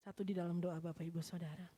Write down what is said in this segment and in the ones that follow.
Satu di dalam doa Bapak Ibu Saudara.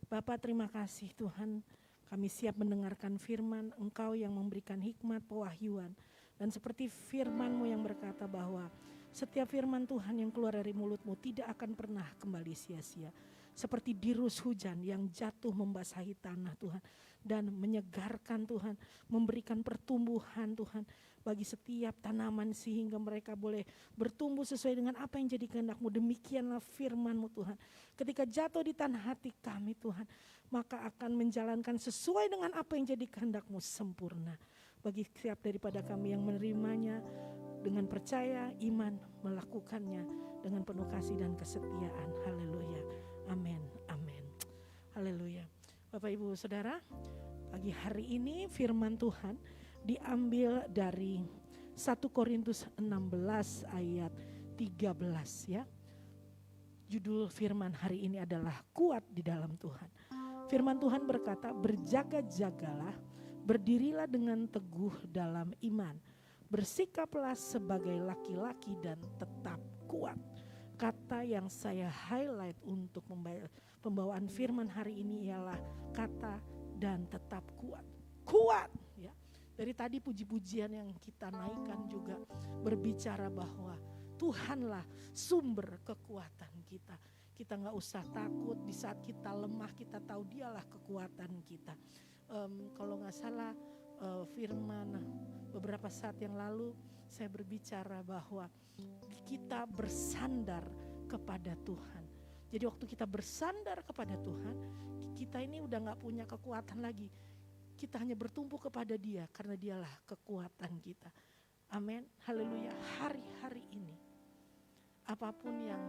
Bapak terima kasih Tuhan, kami siap mendengarkan firman Engkau yang memberikan hikmat pewahyuan. Dan seperti firman-Mu yang berkata bahwa setiap firman Tuhan yang keluar dari mulut-Mu tidak akan pernah kembali sia-sia. Seperti dirus hujan yang jatuh membasahi tanah Tuhan. Dan menyegarkan Tuhan, memberikan pertumbuhan Tuhan bagi setiap tanaman sehingga mereka boleh bertumbuh sesuai dengan apa yang jadi kehendak-Mu. Demikianlah firman-Mu Tuhan. Ketika jatuh di tanah hati kami Tuhan, maka akan menjalankan sesuai dengan apa yang jadi kehendak-Mu sempurna. Bagi setiap daripada kami yang menerimanya dengan percaya, iman, melakukannya dengan penuh kasih dan kesetiaan. Haleluya. Amin. Amin. Haleluya. Bapak Ibu Saudara, pagi hari ini firman Tuhan diambil dari 1 Korintus 16 ayat 13 ya. Judul firman hari ini adalah kuat di dalam Tuhan. Firman Tuhan berkata, berjaga-jagalah, berdirilah dengan teguh dalam iman. Bersikaplah sebagai laki-laki dan tetap kuat. Kata yang saya highlight untuk pembawaan firman hari ini ialah kata dan tetap kuat. Kuat ya. Dari tadi puji-pujian yang kita naikkan juga berbicara bahwa Tuhanlah sumber kekuatan kita. Kita gak usah takut di saat kita lemah, kita tahu Dialah kekuatan kita. Kalau gak salah firman beberapa saat yang lalu saya berbicara bahwa kita bersandar kepada Tuhan. Jadi waktu kita bersandar kepada Tuhan, kita ini udah gak punya kekuatan lagi. Kita hanya bertumpu kepada Dia karena Dialah kekuatan kita. Amin. Haleluya. Hari-hari ini apapun yang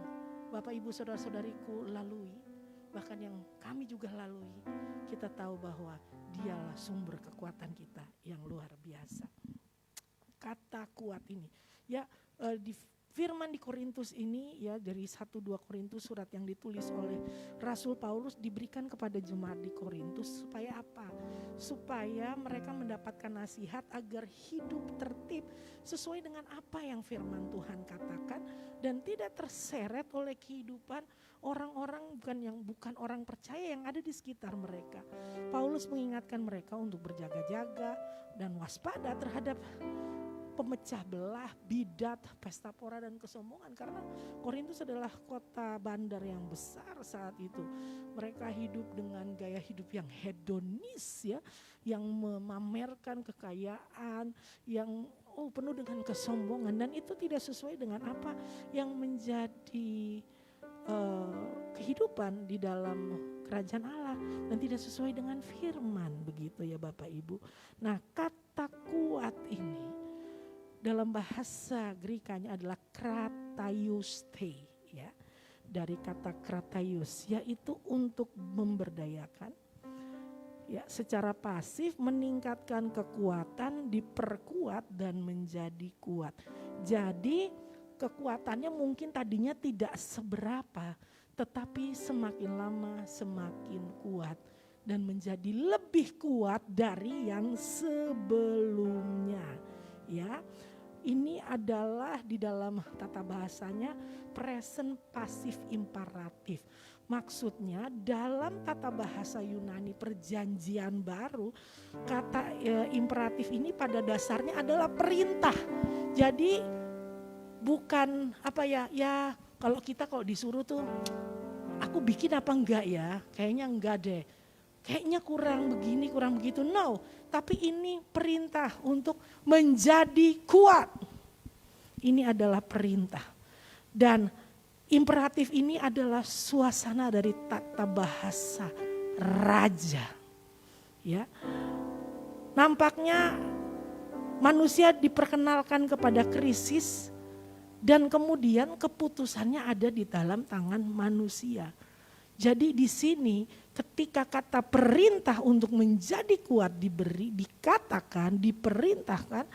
Bapak Ibu Saudara-saudariku lalui, bahkan yang kami juga lalui, kita tahu bahwa Dialah sumber kekuatan kita yang luar biasa. Kata kuat ini ya, di firman di Korintus ini ya, dari 1-2 Korintus, surat yang ditulis oleh Rasul Paulus diberikan kepada jemaat di Korintus supaya apa? Supaya mereka mendapatkan nasihat agar hidup tertib sesuai dengan apa yang firman Tuhan katakan dan tidak terseret oleh kehidupan orang-orang bukan orang percaya yang ada di sekitar mereka. Paulus mengingatkan mereka untuk berjaga-jaga dan waspada terhadap pemecah belah, bidat, pesta pora dan kesombongan. Karena Korintus adalah kota bandar yang besar saat itu. Mereka hidup dengan gaya hidup yang hedonis ya, yang memamerkan kekayaan, yang penuh dengan kesombongan. Dan itu tidak sesuai dengan apa yang menjadi kehidupan di dalam kerajaan Allah. Dan tidak sesuai dengan firman, begitu ya Bapak Ibu. Nah, kata kuat ini dalam bahasa Grekanya adalah krataiuste ya. Dari kata krataius yaitu untuk memberdayakan. Ya, secara pasif meningkatkan kekuatan, diperkuat dan menjadi kuat. Jadi kekuatannya mungkin tadinya tidak seberapa, tetapi semakin lama semakin kuat dan menjadi lebih kuat dari yang sebelumnya. Ya, ini adalah di dalam tata bahasanya present passive imperatif. Maksudnya dalam tata bahasa Yunani perjanjian baru, kata imperatif ini pada dasarnya adalah perintah. Jadi bukan apa ya kalau disuruh tuh aku bikin apa enggak ya, kayaknya enggak deh. Kayaknya kurang begini, kurang begitu. No, tapi ini perintah untuk menjadi kuat. Ini adalah perintah. Dan imperatif ini adalah suasana dari tata bahasa raja. Ya. Nampaknya manusia diperkenalkan kepada krisis dan kemudian keputusannya ada di dalam tangan manusia. Jadi di sini ketika kata perintah untuk menjadi kuat diperintahkan,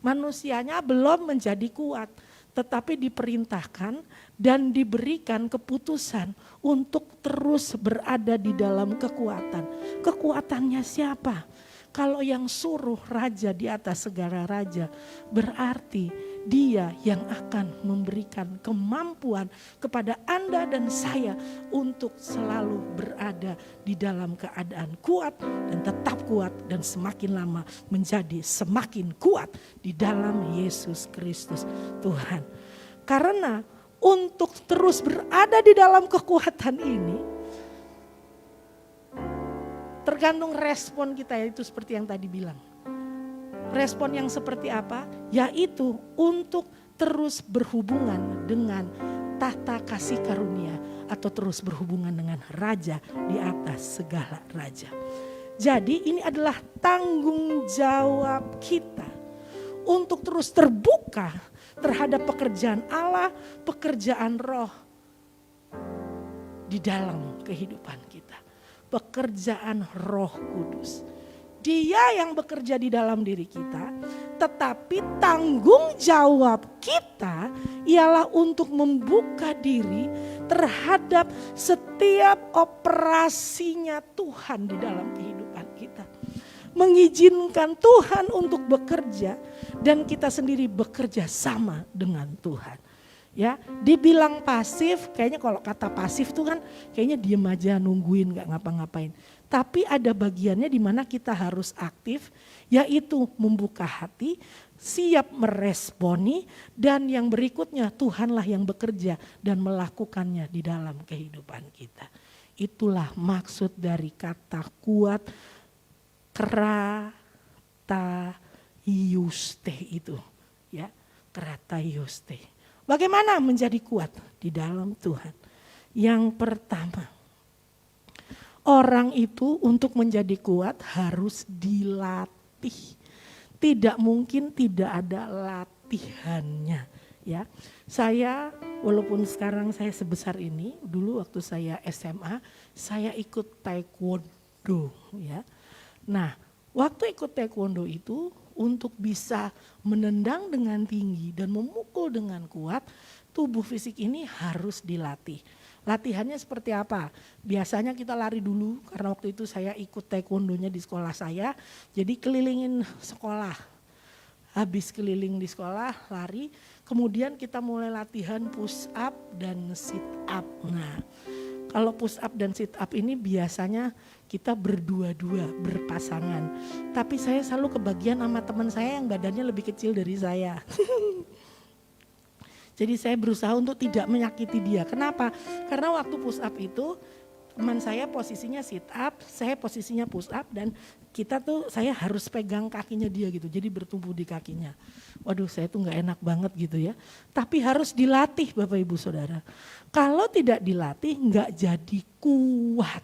manusianya belum menjadi kuat, tetapi diperintahkan dan diberikan keputusan untuk terus berada di dalam kekuatan. Kekuatannya siapa? Kalau yang suruh raja di atas segala raja, berarti Dia yang akan memberikan kemampuan kepada Anda dan saya untuk selalu berada di dalam keadaan kuat dan tetap kuat dan semakin lama menjadi semakin kuat di dalam Yesus Kristus Tuhan. Karena untuk terus berada di dalam kekuatan ini tergantung respon kita, yaitu seperti yang tadi bilang. Respon yang seperti apa? Yaitu untuk terus berhubungan dengan tahta kasih karunia atau terus berhubungan dengan raja di atas segala raja. Jadi ini adalah tanggung jawab kita untuk terus terbuka terhadap pekerjaan Allah, pekerjaan Roh di dalam kehidupan kita. Pekerjaan Roh Kudus. Dia yang bekerja di dalam diri kita, tetapi tanggung jawab kita ialah untuk membuka diri terhadap setiap operasinya Tuhan di dalam kehidupan kita. Mengizinkan Tuhan untuk bekerja dan kita sendiri bekerja sama dengan Tuhan. Ya, dibilang pasif, kayaknya kalau kata pasif tuh kan kayaknya diem aja nungguin gak ngapa-ngapain. Tapi ada bagiannya di mana kita harus aktif, yaitu membuka hati, siap meresponi, dan yang berikutnya Tuhanlah yang bekerja dan melakukannya di dalam kehidupan kita. Itulah maksud dari kata kuat, krataiuste itu, ya, krataiuste. Bagaimana menjadi kuat di dalam Tuhan? Yang pertama, orang itu untuk menjadi kuat harus dilatih. Tidak mungkin tidak ada latihannya, ya. Saya walaupun sekarang saya sebesar ini, dulu waktu saya SMA, saya ikut taekwondo, ya. Nah, waktu ikut taekwondo itu untuk bisa menendang dengan tinggi dan memukul dengan kuat, tubuh fisik ini harus dilatih. Latihannya seperti apa? Biasanya kita lari dulu, karena waktu itu saya ikut taekwondonya di sekolah saya, jadi kelilingin sekolah. Habis keliling di sekolah, lari, kemudian kita mulai latihan push up dan sit up. Nah, kalau push up dan sit up ini biasanya kita berdua-dua, berpasangan. Tapi saya selalu kebagian sama teman saya yang badannya lebih kecil dari saya. Jadi saya berusaha untuk tidak menyakiti dia. Kenapa? Karena waktu push up itu teman saya posisinya sit up, saya posisinya push up dan kita tuh saya harus pegang kakinya dia gitu. Jadi bertumbuh di kakinya. Waduh, saya tuh nggak enak banget gitu ya. Tapi harus dilatih Bapak Ibu Saudara. Kalau tidak dilatih nggak jadi kuat.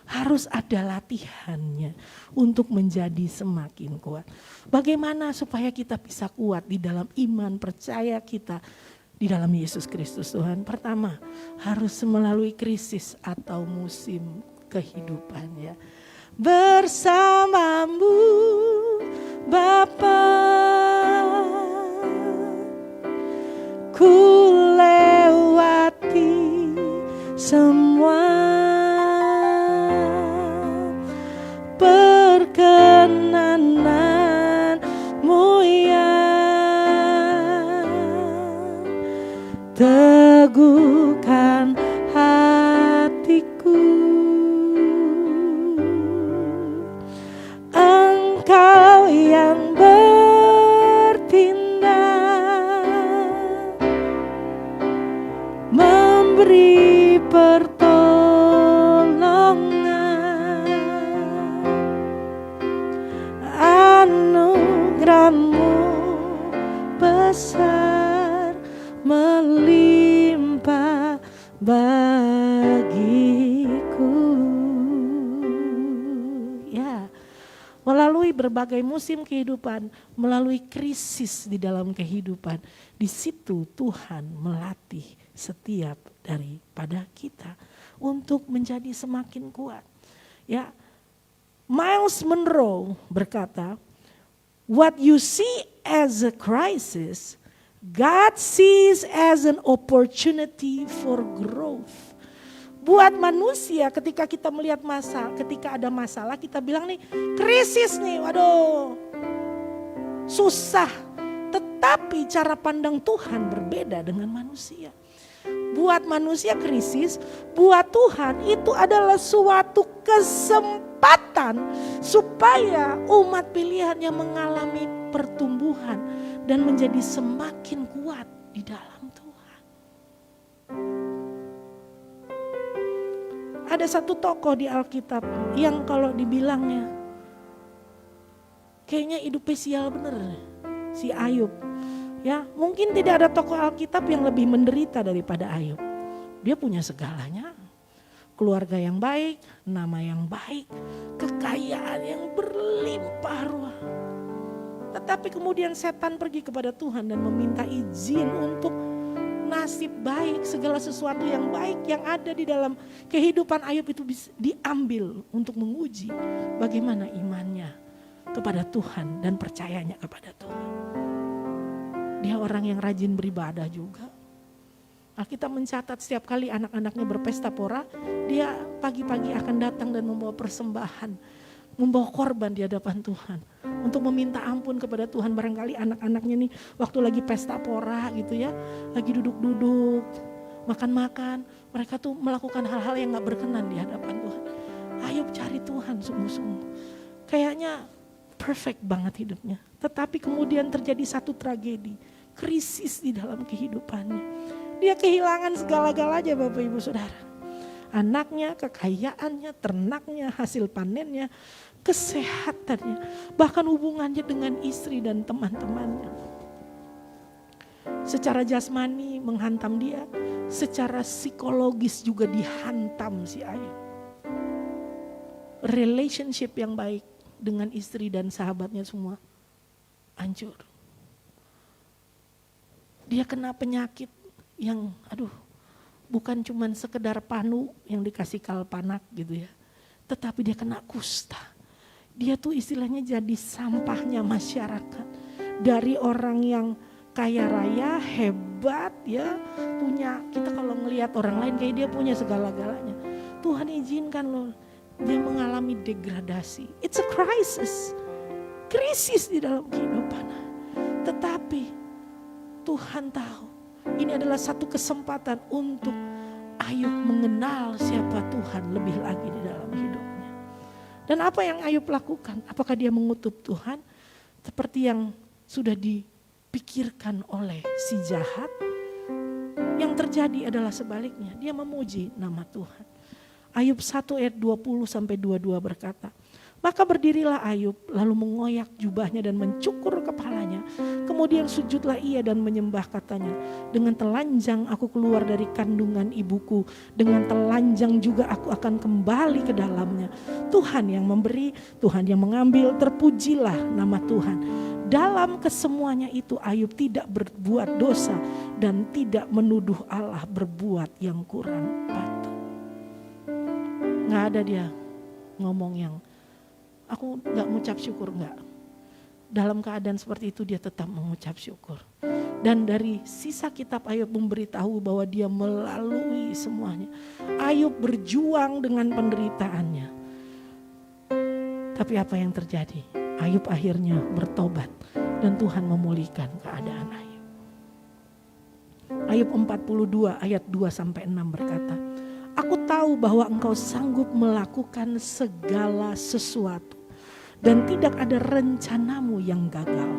Harus ada latihannya untuk menjadi semakin kuat. Bagaimana supaya kita bisa kuat di dalam iman percaya kita di dalam Yesus Kristus Tuhan? Pertama, harus melalui krisis atau musim kehidupan, ya. Bersamamu Bapa, ku lewati semua perkenananmu yang teguhkan hatiku. Engkau yang bertindak, memberi pertolongan, anugerah-Mu besar melimpah bagiku. Ya, melalui berbagai musim kehidupan, melalui krisis di dalam kehidupan, di situ Tuhan melatih setiap daripada kita untuk menjadi semakin kuat. Ya, Miles Monroe berkata, what you see as a crisis, God sees as an opportunity for growth. Buat manusia ketika kita melihat masalah, ketika ada masalah kita bilang nih krisis nih, waduh susah. Tetapi cara pandang Tuhan berbeda dengan manusia. Buat manusia krisis, buat Tuhan itu adalah suatu kesempatan supaya umat pilihannya mengalami pertumbuhan dan menjadi semakin kuat di dalam Tuhan. Ada satu tokoh di Alkitab yang kalau dibilangnya kayaknya hidupnya sial bener, si Ayub. Ya, mungkin tidak ada tokoh Alkitab yang lebih menderita daripada Ayub. Dia punya segalanya. Keluarga yang baik, nama yang baik, kekayaan yang berlimpah ruah. Tetapi kemudian setan pergi kepada Tuhan dan meminta izin untuk nasib baik, segala sesuatu yang baik yang ada di dalam kehidupan Ayub itu bisa diambil untuk menguji bagaimana imannya kepada Tuhan dan percayanya kepada Tuhan. Dia orang yang rajin beribadah juga. Kita mencatat setiap kali anak-anaknya berpesta pora, dia pagi-pagi akan datang dan membawa persembahan, membawa korban di hadapan Tuhan. Untuk meminta ampun kepada Tuhan. Barangkali anak-anaknya nih waktu lagi pesta pora gitu ya, lagi duduk-duduk, makan-makan, mereka tuh melakukan hal-hal yang gak berkenan di hadapan Tuhan. Ayub cari Tuhan sungguh-sungguh. Kayaknya perfect banget hidupnya. Tetapi kemudian terjadi satu tragedi. Krisis di dalam kehidupannya. Dia kehilangan segala-galanya Bapak Ibu Saudara. Anaknya, kekayaannya, ternaknya, hasil panennya, kesehatannya. Bahkan hubungannya dengan istri dan teman-temannya. Secara jasmani menghantam dia. Secara psikologis juga dihantam si Ayub. Relationship yang baik dengan istri dan sahabatnya semua hancur. Dia kena penyakit yang bukan cuman sekedar panu yang dikasih kalpanak gitu ya. Tetapi dia kena kusta. Dia tuh istilahnya jadi sampahnya masyarakat. Dari orang yang kaya raya, hebat ya, punya, kita kalau ngelihat orang lain kayak dia punya segala-galanya. Tuhan izinkan loh dia mengalami degradasi. It's a crisis. Krisis di dalam kehidupan. Tetapi Tuhan tahu ini adalah satu kesempatan untuk Ayub mengenal siapa Tuhan lebih lagi di dalam hidupnya. Dan apa yang Ayub lakukan? Apakah dia mengutuk Tuhan? Seperti yang sudah dipikirkan oleh si jahat. Yang terjadi adalah sebaliknya. Dia memuji nama Tuhan. Ayub 1 ayat 20 sampai 22 berkata, maka berdirilah Ayub lalu mengoyak jubahnya dan mencukur kepalanya. Kemudian sujudlah ia dan menyembah katanya. Dengan telanjang aku keluar dari kandungan ibuku. Dengan telanjang juga aku akan kembali ke dalamnya. Tuhan yang memberi, Tuhan yang mengambil, terpujilah nama Tuhan. Dalam kesemuanya itu Ayub tidak berbuat dosa dan tidak menuduh Allah berbuat yang kurang patut. Gak ada dia ngomong yang aku gak mengucap syukur, enggak. Dalam keadaan seperti itu dia tetap mengucap syukur. Dan dari sisa kitab Ayub memberitahu bahwa dia melalui semuanya. Ayub berjuang dengan penderitaannya. Tapi apa yang terjadi? Ayub akhirnya bertobat dan Tuhan memulihkan keadaan Ayub. Ayub 42 ayat 2 sampai 6 berkata, aku tahu bahwa engkau sanggup melakukan segala sesuatu dan tidak ada rencanamu yang gagal.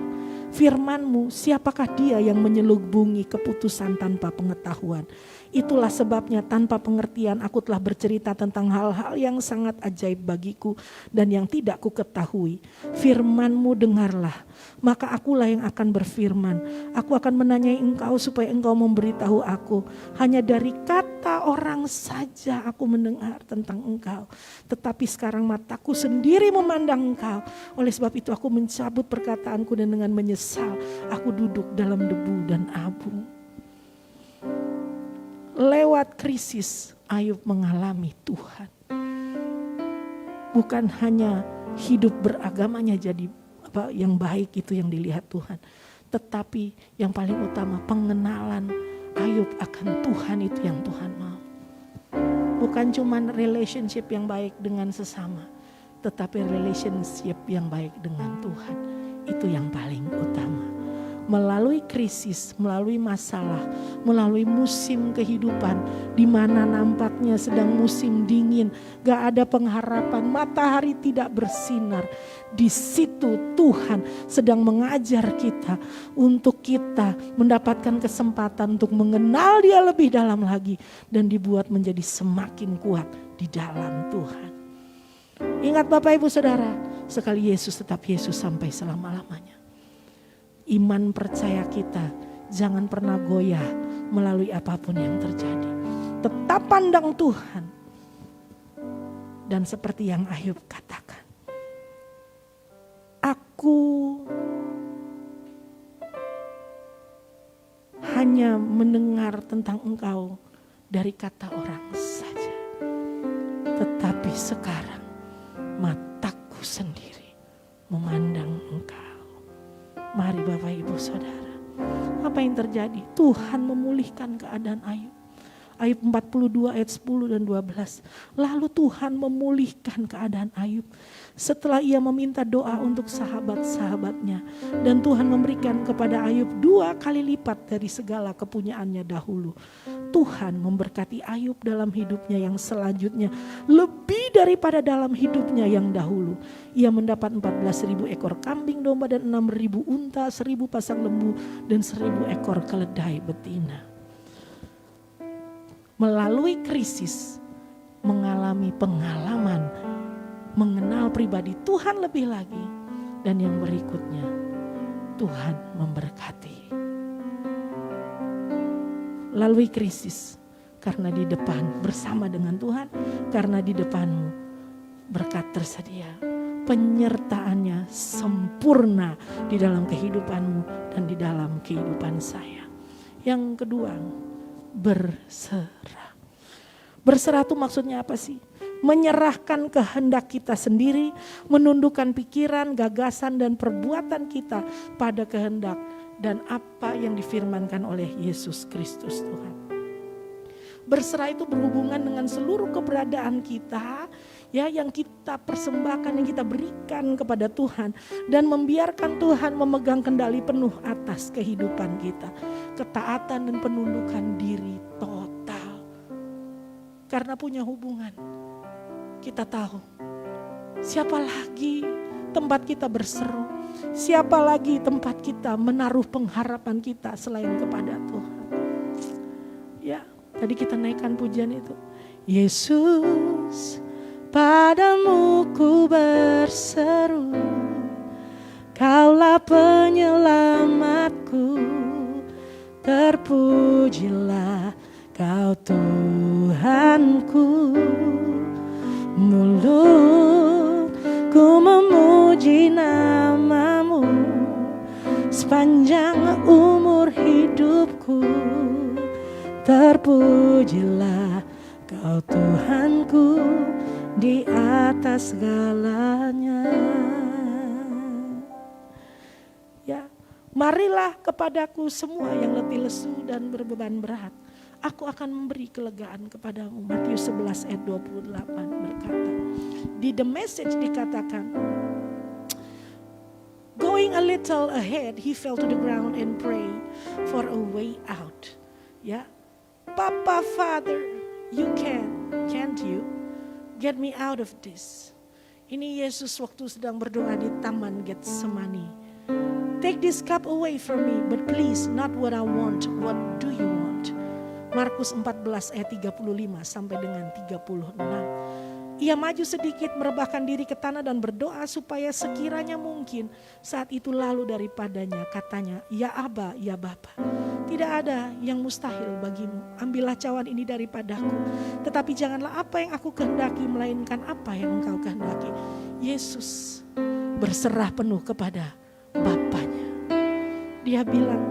Firman-Mu, siapakah dia yang menyelubungi keputusan tanpa pengetahuan? Itulah sebabnya tanpa pengertian aku telah bercerita tentang hal-hal yang sangat ajaib bagiku dan yang tidak ku ketahui. Firman-Mu dengarlah, maka akulah yang akan berfirman. Aku akan menanyai engkau supaya engkau memberitahu aku. Hanya dari kata orang saja aku mendengar tentang engkau. Tetapi sekarang mataku sendiri memandang engkau. Oleh sebab itu aku mencabut perkataanku dan dengan menyesal aku duduk dalam debu dan abu. Lewat krisis Ayub mengalami Tuhan. Bukan hanya hidup beragamanya jadi yang baik itu yang dilihat Tuhan. Tetapi yang paling utama pengenalan Ayub akan Tuhan itu yang Tuhan mau. Bukan cuma relationship yang baik dengan sesama. Tetapi relationship yang baik dengan Tuhan. Itu yang paling utama. melalui krisis, melalui masalah, melalui musim kehidupan di mana nampaknya sedang musim dingin, gak ada pengharapan, matahari tidak bersinar. Di situ Tuhan sedang mengajar kita untuk kita mendapatkan kesempatan untuk mengenal Dia lebih dalam lagi dan dibuat menjadi semakin kuat di dalam Tuhan. Ingat Bapak Ibu Saudara, sekali Yesus tetap Yesus sampai selama-lamanya. Iman percaya kita jangan pernah goyah melalui apapun yang terjadi. Tetap pandang Tuhan. Dan seperti yang Ayub katakan, aku hanya mendengar tentang Engkau dari kata orang saja. Tetapi sekarang mataku sendiri memandang Engkau. Mari Bapak Ibu Saudara, apa yang terjadi? Tuhan memulihkan keadaan Ayub. Ayub 42 ayat 10 dan 12. Lalu Tuhan memulihkan keadaan Ayub setelah ia meminta doa untuk sahabat-sahabatnya. Dan Tuhan memberikan kepada Ayub 2 kali lipat dari segala kepunyaannya dahulu. Tuhan memberkati Ayub dalam hidupnya yang selanjutnya lebih daripada dalam hidupnya yang dahulu. Ia mendapat 14.000 ekor kambing domba dan 6.000 unta, 1.000 pasang lembu dan 1.000 ekor keledai betina. Melalui krisis, mengalami pengalaman, mengenal pribadi Tuhan lebih lagi. Dan yang berikutnya, Tuhan memberkati. Lalui krisis, karena di depan bersama dengan Tuhan, karena di depanmu berkat tersedia. Penyertaannya sempurna di dalam kehidupanmu dan di dalam kehidupan saya. Yang kedua, berserah. Berserah itu maksudnya apa sih? Menyerahkan kehendak kita sendiri, menundukkan pikiran, gagasan dan perbuatan kita pada kehendak dan apa yang difirmankan oleh Yesus Kristus Tuhan. Berserah itu berhubungan dengan seluruh keberadaan kita, ya, yang kita persembahkan, yang kita berikan kepada Tuhan dan membiarkan Tuhan memegang kendali penuh atas kehidupan kita. Ketaatan dan penundukan diri total. Karena punya hubungan, kita tahu siapa lagi tempat kita berseru, siapa lagi tempat kita menaruh pengharapan kita selain kepada Tuhan. Ya, tadi kita naikkan pujian itu. Yesus, padamu ku berseru, Kaulah penyelamatku, terpujilah Kau Tuhanku. Mulutku memuji namamu sepanjang umur hidupku, terpujilah Kau Tuhanku di atas segalanya. Ya, marilah kepadaku semua yang letih lesu dan berbeban berat, aku akan memberi kelegaan kepadamu. Matius 11 ayat 28 berkata, di The Message dikatakan, going a little ahead, he fell to the ground and prayed for a way out. Ya, Papa, Father, you can't you get me out of this? Ini Yesus waktu sedang berdoa di Taman Getsemani. Take this cup away from me, but please not what I want, what do you want? Markus 14 ayat 35 sampai dengan 36. Ia maju sedikit, merebahkan diri ke tanah dan berdoa supaya sekiranya mungkin. Saat itu lalu daripadanya katanya, ya Aba, ya Bapa, tidak ada yang mustahil bagimu. Ambillah cawan ini daripadaku, tetapi janganlah apa yang aku kehendaki, melainkan apa yang engkau kehendaki. Yesus berserah penuh kepada Bapanya. Dia bilang,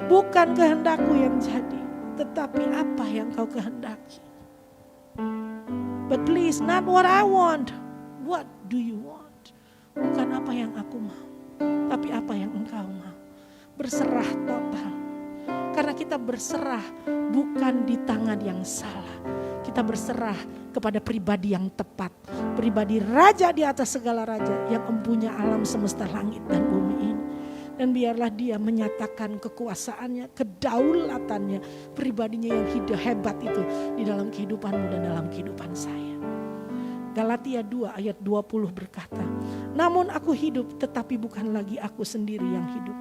bukan kehendakku yang jadi, tetapi apa yang kau kehendaki. But please, not what I want. What do you want? Bukan apa yang aku mau, tapi apa yang engkau mau. Berserah total. Karena kita berserah bukan di tangan yang salah. Kita berserah kepada pribadi yang tepat. Pribadi raja di atas segala raja yang mempunyai alam semesta langit dan bumi ini. Dan biarlah dia menyatakan kekuasaannya, kedaulatannya, pribadinya yang hebat itu di dalam kehidupanmu dan dalam kehidupan saya. Galatia 2 ayat 20 berkata, namun aku hidup tetapi bukan lagi aku sendiri yang hidup,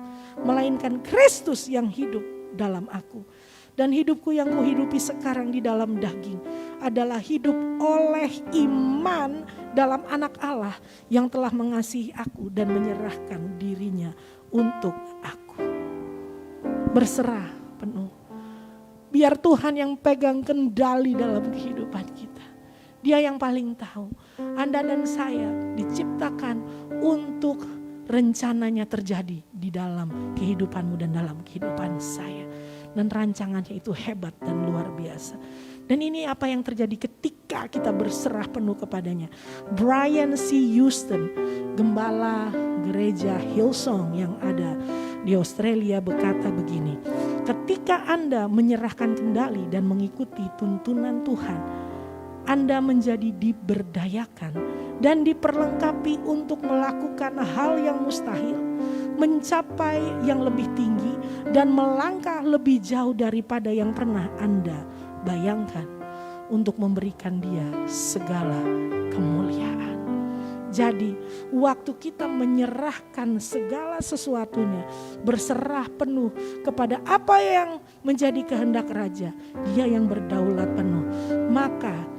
melainkan Kristus yang hidup dalam aku. Dan hidupku yang kuhidupi sekarang di dalam daging adalah hidup oleh iman dalam anak Allah yang telah mengasihi aku dan menyerahkan dirinya untuk aku. Berserah penuh. Biar Tuhan yang pegang kendali dalam kehidupan kita. Dia yang paling tahu. Anda dan saya diciptakan untuk rencananya terjadi di dalam kehidupanmu dan dalam kehidupan saya. Dan rancangannya itu hebat dan luar biasa. Dan ini apa yang terjadi ketika kita berserah penuh kepadanya. Brian C. Houston, gembala gereja Hillsong yang ada di Australia berkata begini. Ketika Anda menyerahkan kendali dan mengikuti tuntunan Tuhan, Anda menjadi diberdayakan dan diperlengkapi untuk melakukan hal yang mustahil, mencapai yang lebih tinggi dan melangkah lebih jauh daripada yang pernah Anda bayangkan untuk memberikan Dia segala kemuliaan. Jadi waktu kita menyerahkan segala sesuatunya, berserah penuh kepada apa yang menjadi kehendak Raja, Dia yang berdaulat penuh, maka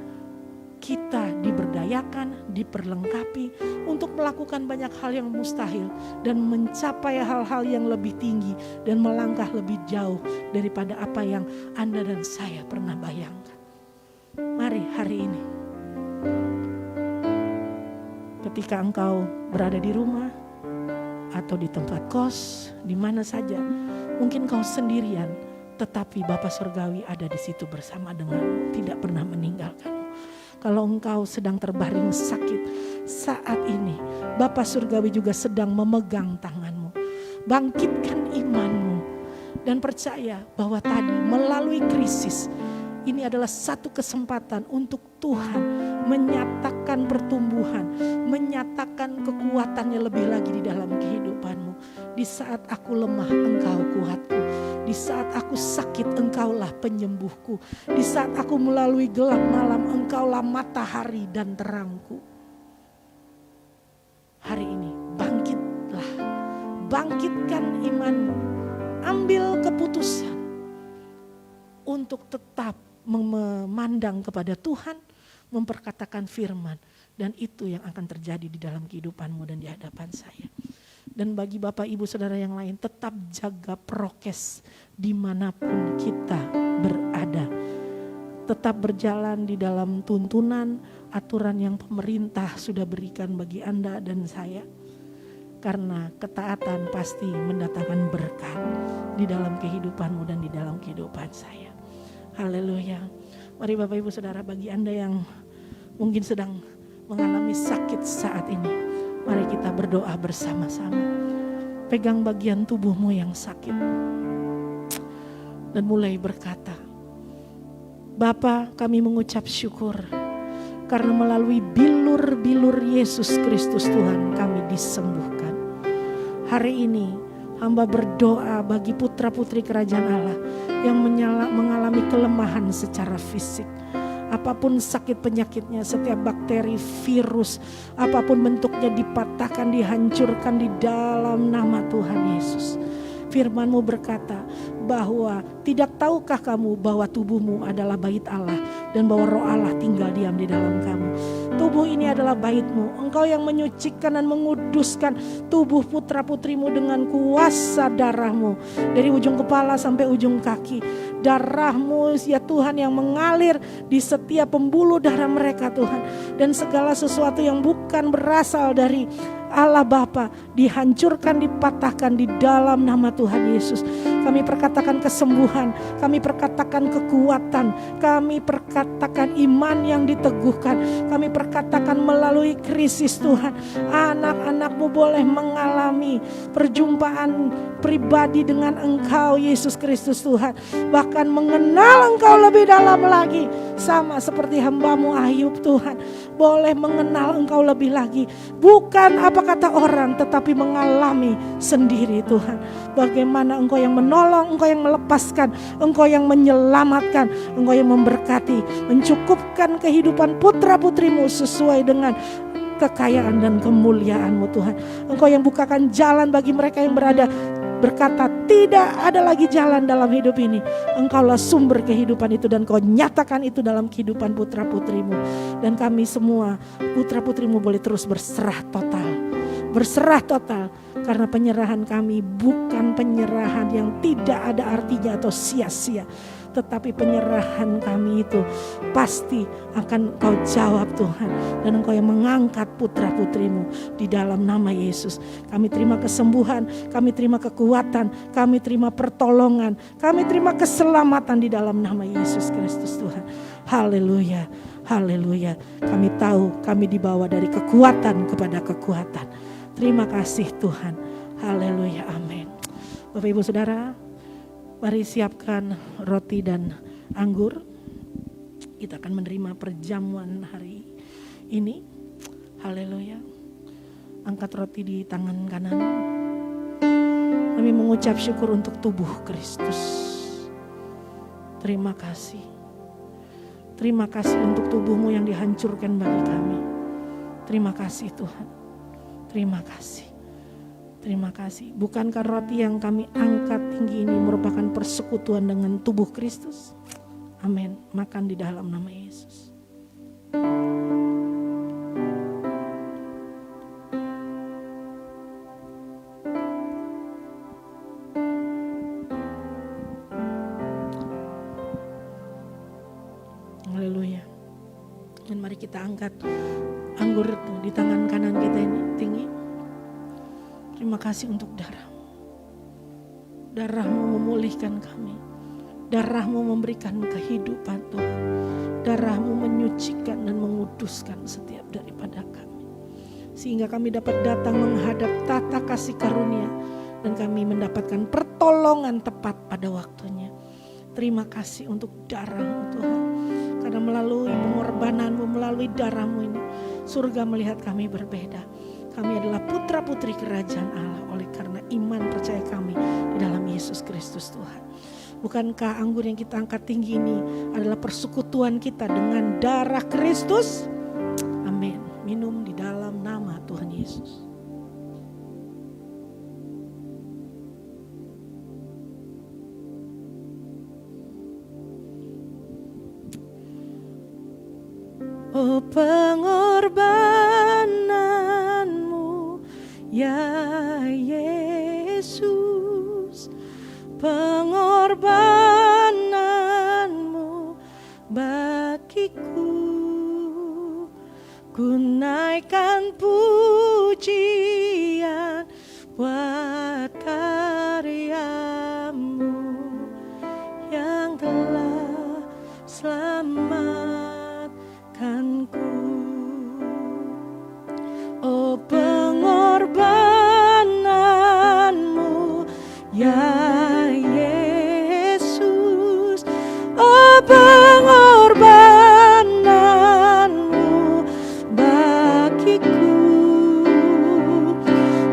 kita diberdayakan, diperlengkapi untuk melakukan banyak hal yang mustahil dan mencapai hal-hal yang lebih tinggi dan melangkah lebih jauh daripada apa yang Anda dan saya pernah bayangkan. Mari hari ini, ketika engkau berada di rumah atau di tempat kos, di mana saja, mungkin kau sendirian, tetapi Bapa Surgawi ada di situ bersama denganmu, tidak pernah meninggalkanmu. Kalau engkau sedang terbaring sakit saat ini, Bapa Surgawi juga sedang memegang tanganmu. Bangkitkan imanmu dan percaya bahwa tadi melalui krisis ini adalah satu kesempatan untuk Tuhan menyatakan pertumbuhan, menyatakan kekuatannya lebih lagi di dalam kehidupanmu. Di saat aku lemah, engkau kuatku. Di saat aku sakit, engkaulah penyembuhku. Di saat aku melalui gelap malam, engkaulah matahari dan terangku. Hari ini bangkitlah, bangkitkan imanmu, ambil keputusan untuk tetap memandang kepada Tuhan, memperkatakan firman, dan itu yang akan terjadi di dalam kehidupanmu dan di hadapan saya. Dan bagi Bapak Ibu Saudara yang lain, tetap jaga prokes dimanapun kita berada. Tetap berjalan di dalam tuntunan, aturan yang pemerintah sudah berikan bagi Anda dan saya. Karena ketaatan pasti mendatangkan berkat di dalam kehidupanmu dan di dalam kehidupan saya. Haleluya. Mari Bapak Ibu Saudara, bagi Anda yang mungkin sedang mengalami sakit saat ini, mari kita berdoa bersama-sama. Pegang bagian tubuhmu yang sakit dan mulai berkata, Bapa, kami mengucap syukur karena melalui bilur-bilur Yesus Kristus Tuhan kami disembuhkan. Hari ini hamba berdoa bagi putra-putri kerajaan Allah yang mengalami kelemahan secara fisik. Apapun sakit penyakitnya, setiap bakteri, virus, apapun bentuknya dipatahkan, dihancurkan di dalam nama Tuhan Yesus. Firman-Mu berkata bahwa tidak tahukah kamu bahwa tubuhmu adalah bait Allah dan bahwa Roh Allah tinggal diam di dalam kamu. Tubuh ini adalah bait-Mu. Engkau yang menyucikan dan menguduskan tubuh putra-putrimu dengan kuasa darah-Mu. Dari ujung kepala sampai ujung kaki. Darah-Mu ya Tuhan yang mengalir di setiap pembuluh darah mereka Tuhan. Dan segala sesuatu yang bukan berasal dari Allah Bapa dihancurkan, dipatahkan di dalam nama Tuhan Yesus. Kami perkatakan kesembuhan, kami perkatakan kekuatan, kami perkatakan iman yang diteguhkan, kami perkatakan melalui krisis Tuhan, anak-anak-Mu boleh mengalami perjumpaan pribadi dengan Engkau Yesus Kristus Tuhan, bahkan mengenal Engkau lebih dalam lagi, sama seperti hamba-Mu Ayub Tuhan, boleh mengenal Engkau lebih lagi, bukan apa kata orang tetapi mengalami sendiri Tuhan, bagaimana Engkau yang menolong, Engkau yang melepaskan, Engkau yang menyelamatkan, Engkau yang memberkati, mencukupkan kehidupan putra-putrimu sesuai dengan kekayaan dan kemuliaan-Mu Tuhan. Engkau yang bukakan jalan bagi mereka yang berkata tidak ada lagi jalan dalam hidup ini. Engkaulah sumber kehidupan itu dan Kau nyatakan itu dalam kehidupan putra-putrimu. Dan kami semua putra-putrimu boleh terus berserah total. Berserah total, karena penyerahan kami bukan penyerahan yang tidak ada artinya atau sia-sia, tetapi penyerahan kami itu pasti akan Kau jawab Tuhan, dan Engkau yang mengangkat putra-putrimu di dalam nama Yesus. Kami terima kesembuhan, kami terima kekuatan, kami terima pertolongan, kami terima keselamatan di dalam nama Yesus Kristus Tuhan. Haleluya, haleluya. Kami tahu kami dibawa dari kekuatan kepada kekuatan. Terima kasih Tuhan. Haleluya, amin. Bapak Ibu Saudara, mari siapkan roti dan anggur. Kita akan menerima perjamuan hari ini. Haleluya. Angkat roti di tangan kanan. Kami mengucap syukur untuk tubuh Kristus. Terima kasih. Terima kasih untuk tubuh-Mu yang dihancurkan bagi kami. Terima kasih Tuhan. Terima kasih. Terima kasih. Bukankah roti yang kami angkat tinggi ini merupakan persekutuan dengan tubuh Kristus? Amin. Makan di dalam nama Yesus. Haleluya. Dan mari kita angkat anggur di tangan kanan kita ini tinggi. Terima kasih untuk darah-Mu. Darah-Mu memulihkan kami. Darah-Mu memberikan kehidupan Tuhan. Darah-Mu menyucikan dan menguduskan setiap daripada kami. Sehingga kami dapat datang menghadap tata kasih karunia. Dan kami mendapatkan pertolongan tepat pada waktunya. Terima kasih untuk darah-Mu Tuhan. Karena melalui pengorbanan-Mu, melalui darah-Mu ini, surga melihat kami berbeda. Kami adalah putra-putri kerajaan Allah oleh karena iman percaya kami di dalam Yesus Kristus Tuhan. Bukankah anggur yang kita angkat tinggi ini adalah persekutuan kita dengan darah Kristus? Amin. Minum di dalam nama Tuhan Yesus. Oh pengorbanan-Mu ya Yesus, pengorbanan-Mu bagiku, ku naikkan pujian buat karya-Mu yang telah selamatkanku. Oh pengorbanan-Mu ya Yesus, oh pengorbanan-Mu bagiku,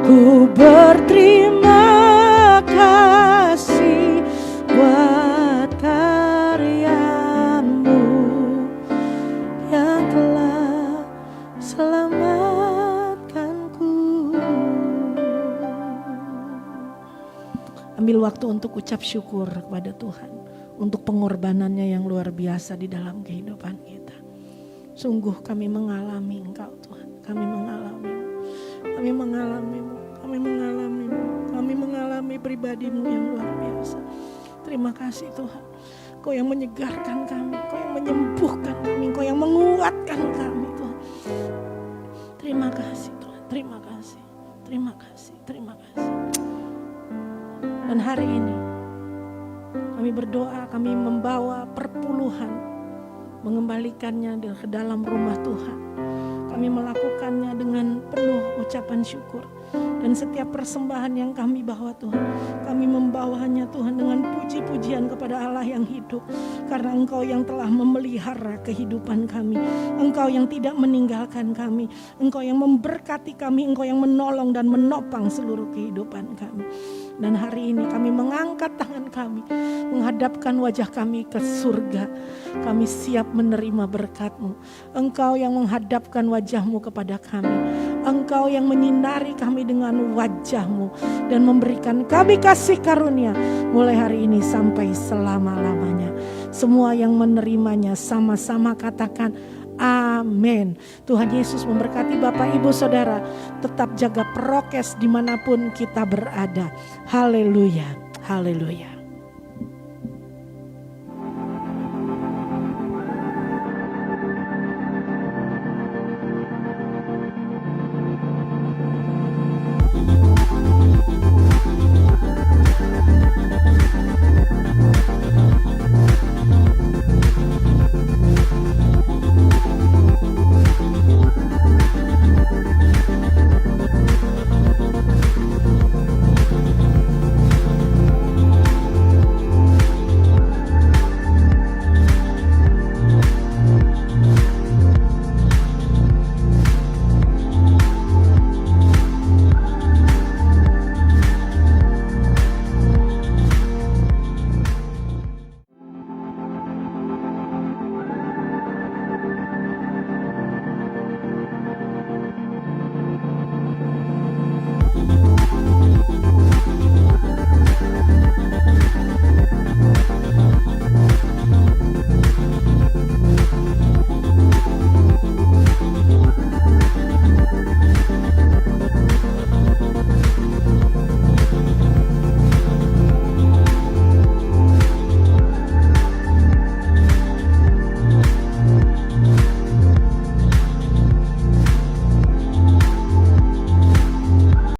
ku berterima kasih buat karya-Mu yang telah selamatkanku. Ambil waktu untuk ucap syukur kepada Tuhan untuk pengorbanannya yang luar biasa di dalam kehidupan kita. Sungguh kami mengalami Engkau Tuhan, kami mengalami-Mu, kami mengalami-Mu, kami mengalami-Mu, kami mengalami pribadi-Mu yang luar biasa. Terima kasih Tuhan, Kau yang menyegarkan kami, Kau yang menyembuhkan kami, Kau yang menguatkan kami Tuhan. Terima kasih Tuhan, terima kasih, terima kasih, terima kasih. Dan hari ini Kami berdoa, kami membawa perpuluhan, mengembalikannya ke dalam rumah Tuhan. Kami melakukannya dengan penuh ucapan syukur. Dan setiap persembahan yang kami bawa Tuhan, kami membawanya Tuhan dengan puji-pujian kepada Allah yang hidup. Karena Engkau yang telah memelihara kehidupan kami, Engkau yang tidak meninggalkan kami, Engkau yang memberkati kami, Engkau yang menolong dan menopang seluruh kehidupan kami. Dan hari ini kami mengangkat tangan kami, menghadapkan wajah kami ke surga. Kami siap menerima berkat-Mu. Engkau yang menghadapkan wajah-Mu kepada kami. Engkau yang menyinari kami dengan wajah-Mu dan memberikan kami kasih karunia mulai hari ini sampai selama-lamanya. Semua yang menerimanya sama-sama katakan amin. Tuhan Yesus memberkati Bapak Ibu Saudara. Tetap jaga prokes dimanapun kita berada. Haleluya, haleluya.